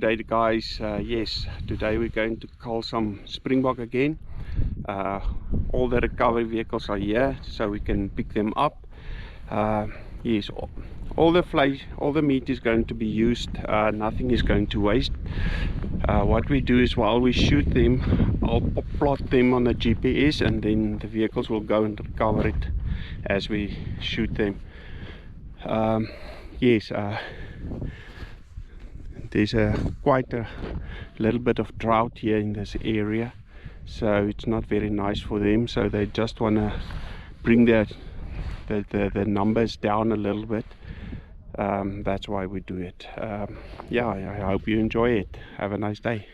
Today guys, yes, today we're going to cull some springbok again. All the recovery vehicles are here so we can pick them up. Yes, all the flesh, all the meat is going to be used. Nothing is going to waste. What we do is while we shoot them, I'll plot them on the GPS and then the vehicles will go and recover it as we shoot them. Yes, there's quite a little bit of drought here in this area, so it's not very nice for them, so they just want to bring the numbers down a little bit. That's why we do it. Yeah, I hope you enjoy it. Have a nice day.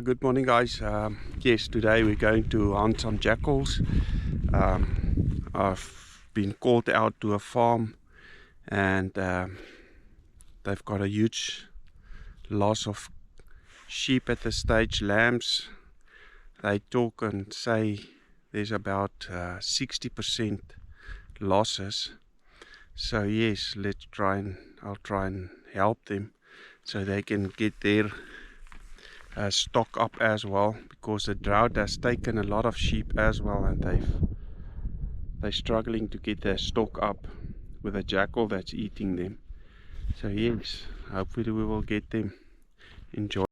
Good morning guys. Yes, today we're going to hunt some jackals. I've been called out to a farm and they've got a huge loss of sheep at this stage, lambs. They talk and say there's about 60% losses. So yes, I'll try and help them so they can get their stock up as well, because the drought has taken a lot of sheep as well, and they're struggling to get their stock up with a jackal that's eating them. So yes, hopefully we will get them. Enjoy.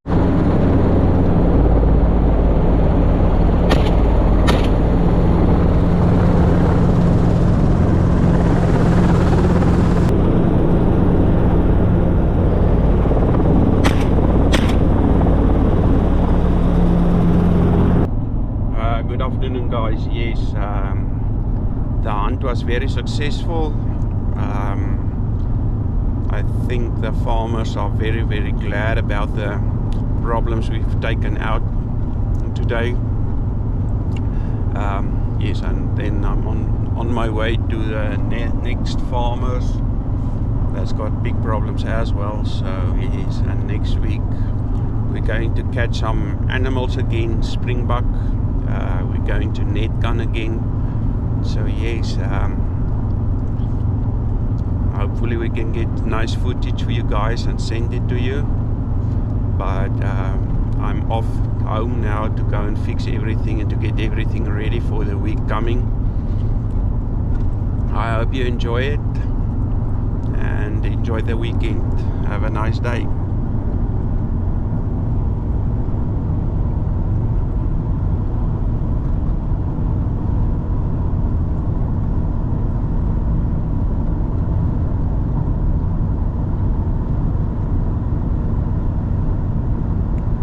Good afternoon guys. Yes, the hunt was very successful. I think the farmers are very glad about the problems we've taken out today. Yes, and then I'm on my way to the next farmers that's got big problems as well. So yes, and next week we're going to catch some animals again, springbok. We're going to net gun again. So yes, hopefully we can get nice footage for you guys and send it to you. But I'm off home now to go and fix everything and to get everything ready for the week coming. I hope you enjoy it and enjoy the weekend. Have a nice day.